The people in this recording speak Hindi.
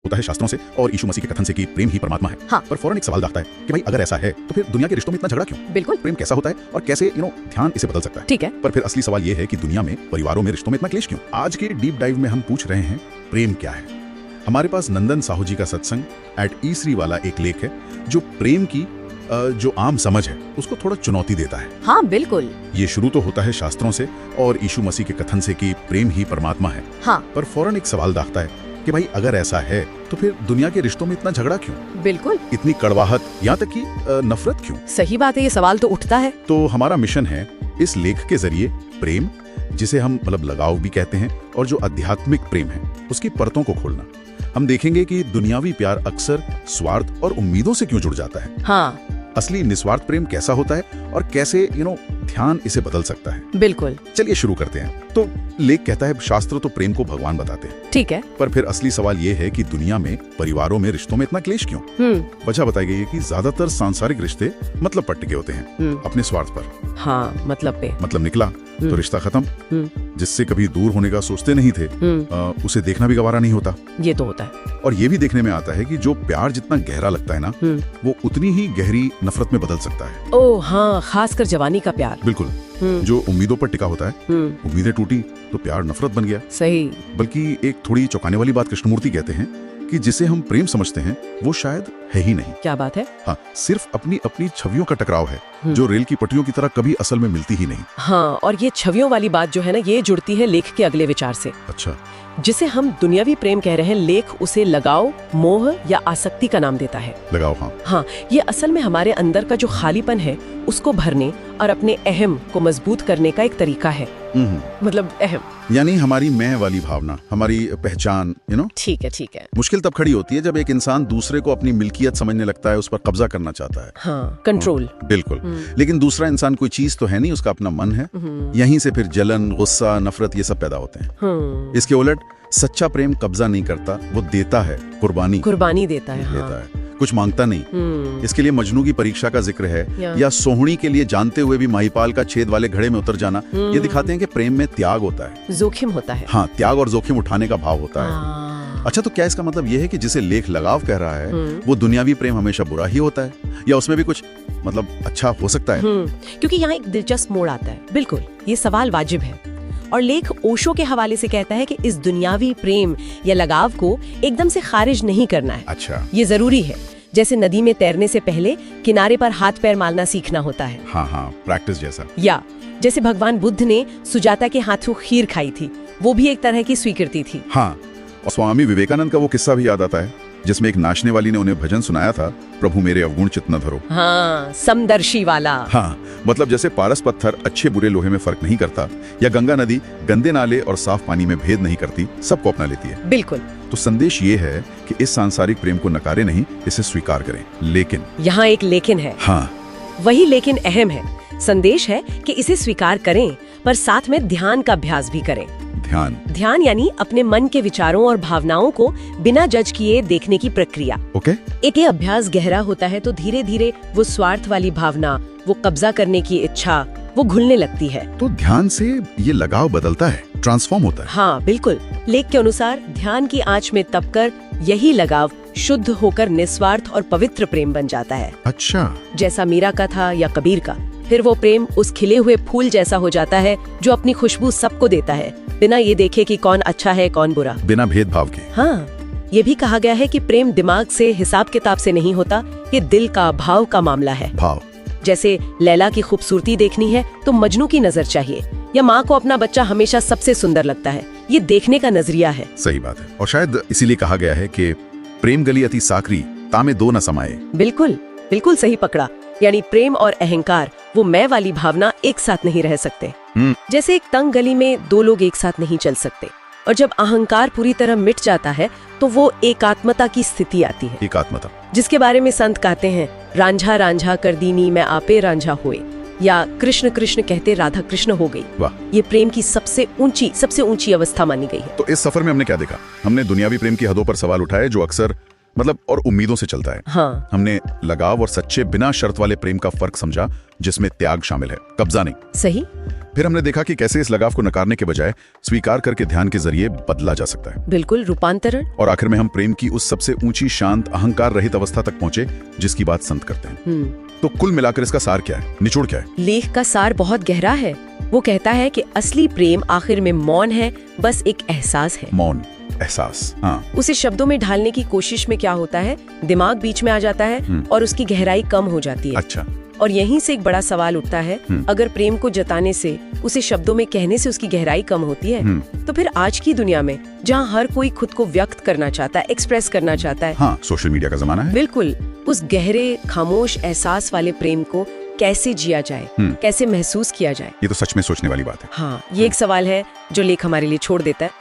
होता है शास्त्रों से और यीशु मसीह के कथन से कि प्रेम ही परमात्मा है। हाँ। पर फौरन एक सवाल दागता है कि भाई अगर ऐसा है तो फिर दुनिया के रिश्तों में इतना झगड़ा क्यों? बिल्कुल। प्रेम कैसा होता है और कैसे ध्यान इसे बदल सकता है? ठीक है। पर फिर असली सवाल ये है कि दुनिया में परिवारों में रिश्तों में इतना क्लेश क्यों? आज के डीप डाइव में हम पूछ रहे हैं प्रेम क्या है। हमारे पास नंदन साहू जी का सत्संग @E3 वाला एक लेख है जो प्रेम की जो आम समझ है उसको थोड़ा चुनौती देता है। हाँ बिल्कुल। ये शुरू तो होता है शास्त्रों से और यीशु मसीह के कथन से कि प्रेम ही परमात्मा है। हाँ। पर फौरन एक सवाल दागता है कि भाई अगर ऐसा है तो फिर दुनिया के रिश्तों में इतना झगड़ा क्यों? बिल्कुल। इतनी कड़वाहट, यहाँ तक कि नफरत क्यों? सही बात है, ये सवाल तो उठता है। तो हमारा मिशन है इस लेख के जरिए प्रेम, जिसे हम लगाव भी कहते हैं, और जो आध्यात्मिक प्रेम है उसकी परतों को खोलना। हम देखेंगे कि दुनियावी प्यार अक्सर स्वार्थ और उम्मीदों से क्यों जुड़ जाता है। हाँ। असली निस्वार्थ प्रेम कैसा होता है और कैसे ध्यान इसे बदल सकता है। बिल्कुल। चलिए शुरू करते हैं। तो लेख कहता है शास्त्र तो प्रेम को भगवान बताते हैं। ठीक है। पर फिर असली सवाल ये है कि दुनिया में परिवारों में रिश्तों में इतना क्लेश क्यों? वजह बताई गई है कि ज्यादातर सांसारिक रिश्ते मतलब पर टिके होते हैं, अपने स्वार्थ पर। हाँ, मतलब निकला तो रिश्ता खत्म। जिससे कभी दूर होने का सोचते नहीं थे उसे देखना भी गवारा नहीं होता। ये तो होता है। और ये भी देखने में आता है कि जो प्यार जितना गहरा लगता है ना, वो उतनी ही गहरी नफरत में बदल सकता है। ओह हाँ, खासकर जवानी का प्यार। बिल्कुल। जो उम्मीदों पर टिका होता है, उम्मीदें टूटी तो प्यार नफरत बन गया। सही। बल्कि एक थोड़ी चौंकाने वाली बात कृष्णमूर्ति कहते हैं कि जिसे हम प्रेम समझते हैं वो शायद है ही नहीं। क्या बात है? हाँ, सिर्फ अपनी छवियों का टकराव है जो रेल की पटरियों की तरह कभी असल में मिलती ही नहीं। हाँ, और ये छवियों वाली बात जो है ना, ये जुड़ती है लेख के अगले विचार से। अच्छा। जिसे हम दुनियावी प्रेम कह रहे हैं, लेख उसे लगाव, मोह या आसक्ति का नाम देता है। लगाव। हाँ। हाँ, ये असल में हमारे अंदर का जो खालीपन है उसको भरने और अपने अहम को मजबूत करने का एक तरीका है। अहम यानी हमारी मैं वाली भावना, हमारी पहचान। ठीक है। मुश्किल तब खड़ी होती है जब एक इंसान दूसरे को अपनी मिल्कियत समझने लगता है, उस पर कब्जा करना चाहता है। हाँ, कंट्रोल। बिल्कुल। लेकिन दूसरा इंसान कोई चीज तो है नहीं, उसका अपना मन है। यहीं से फिर जलन, गुस्सा, नफरत ये सब पैदा होते हैं। इसके उलट सच्चा प्रेम कब्जा नहीं करता, वो देता है, कुर्बानी देता है। कुछ मांगता नहीं। इसके लिए मजनू की परीक्षा का जिक्र है, या सोहनी के लिए जानते हुए भी महिपाल का छेद वाले घड़े में उतर जाना। ये दिखाते हैं कि प्रेम में त्याग होता है, जोखिम होता है। हाँ, त्याग और जोखिम उठाने का भाव होता है। अच्छा, तो क्या इसका मतलब ये है कि जिसे लेख लगाव कह रहा है वो दुनियावी प्रेम हमेशा बुरा ही होता है, या उसमें भी कुछ अच्छा हो सकता है? क्योंकि यहाँ एक दिलचस्प मोड़ आता है। बिल्कुल, ये सवाल वाजिब है। और लेख ओशो के हवाले से कहता है कि इस दुनियावी प्रेम या लगाव को एकदम से खारिज नहीं करना है। अच्छा। ये जरूरी है, जैसे नदी में तैरने से पहले किनारे पर हाथ पैर मारना सीखना होता है। हाँ, प्रैक्टिस जैसा। या जैसे भगवान बुद्ध ने सुजाता के हाथों खीर खाई थी, वो भी एक तरह की स्वीकृति थी। हाँ, और स्वामी विवेकानंद का वो किस्सा भी याद आता है जिसमें एक नाचने वाली ने उन्हें भजन सुनाया था, प्रभु मेरे अवगुण चित्त न धरो। हाँ, समदर्शी वाला। हाँ, जैसे पारस पत्थर अच्छे बुरे लोहे में फर्क नहीं करता, या गंगा नदी गंदे नाले और साफ पानी में भेद नहीं करती, सबको अपना लेती है। बिल्कुल। तो संदेश ये है कि इस सांसारिक प्रेम को नकारे नहीं, इसे स्वीकार करें। लेकिन यहाँ एक लेकिन है। हाँ, वही लेकिन अहम है। संदेश है कि इसे स्वीकार करें, पर साथ में ध्यान का अभ्यास भी करें। ध्यान यानी अपने मन के विचारों और भावनाओं को बिना जज किए देखने की प्रक्रिया। ओके। एक ये अभ्यास गहरा होता है तो धीरे धीरे वो स्वार्थ वाली भावना, वो कब्जा करने की इच्छा, वो घुलने लगती है। तो ध्यान से ये लगाव बदलता है, ट्रांसफॉर्म होता है। हाँ बिल्कुल। लेख के अनुसार ध्यान की आंच में तपकर यही लगाव शुद्ध होकर निस्वार्थ और पवित्र प्रेम बन जाता है। अच्छा। जैसा मीरा का था या कबीर का। फिर वो प्रेम उस खिले हुए फूल जैसा हो जाता है जो अपनी खुशबू सबको देता है, बिना ये देखे कि कौन अच्छा है कौन बुरा, बिना भेदभाव के। हाँ, ये भी कहा गया है कि प्रेम दिमाग से, हिसाब किताब से नहीं होता, ये दिल का, भाव का मामला है। भाव। जैसे लैला की खूबसूरती देखनी है तो मजनू की नजर चाहिए, या माँ को अपना बच्चा हमेशा सबसे सुंदर लगता है, ये देखने का नजरिया है। सही बात है। और शायद इसीलिए कहा गया है कि प्रेम गली अति साकरी, तामे दो न समाये। बिल्कुल सही पकड़ा। यानी प्रेम और अहंकार, वो मैं वाली भावना एक साथ नहीं रह सकते। जैसे एक तंग गली में दो लोग एक साथ नहीं चल सकते, और जब अहंकार पूरी तरह मिट जाता है तो वो एकात्मता की स्थिति आती है। एकात्मता, जिसके बारे में संत कहते हैं, रांझा रांझा कर दीनी मैं आपे रांझा हुए, या कृष्ण कृष्ण कहते राधा कृष्ण हो गई। वाह। ये प्रेम की सबसे ऊंची अवस्था मानी गई है। तो इस सफर में हमने क्या देखा? हमने दुनियावी प्रेम की हदों पर सवाल उठाए जो अक्सर मतलब और उम्मीदों से चलता है। हाँ। हमने लगाव और सच्चे बिना शर्त वाले प्रेम का फर्क समझा, जिसमें त्याग शामिल है, कब्जा नहीं। सही। फिर हमने देखा कि कैसे इस लगाव को नकारने के बजाय स्वीकार करके ध्यान के जरिए बदला जा सकता है। बिल्कुल, रूपांतरण। और आखिर में हम प्रेम की उस सबसे ऊंची, शांत, अहंकार रहित अवस्था तक पहुंचे जिसकी बात संत करते हैं। तो कुल मिलाकर इसका सार क्या है, निचोड़ क्या है? लेख का सार बहुत गहरा है। वो कहता है कि असली प्रेम आखिर में मौन है, बस एक एहसास है। मौन, एहसास। हाँ। उसे शब्दों में ढालने की कोशिश में क्या होता है, दिमाग बीच में आ जाता है और उसकी गहराई कम हो जाती है। अच्छा। और यहीं से एक बड़ा सवाल उठता है, अगर प्रेम को जताने से, उसे शब्दों में कहने से उसकी गहराई कम होती है, तो फिर आज की दुनिया में जहाँ हर कोई खुद को व्यक्त करना चाहता है, एक्सप्रेस करना चाहता है, हाँ, सोशल मीडिया का जमाना है, बिल्कुल, उस गहरे खामोश एहसास वाले प्रेम को कैसे जिया जाए, कैसे महसूस किया जाए? ये तो सच में सोचने वाली बात है। हाँ, ये एक सवाल है जो लेख हमारे लिए छोड़ देता है।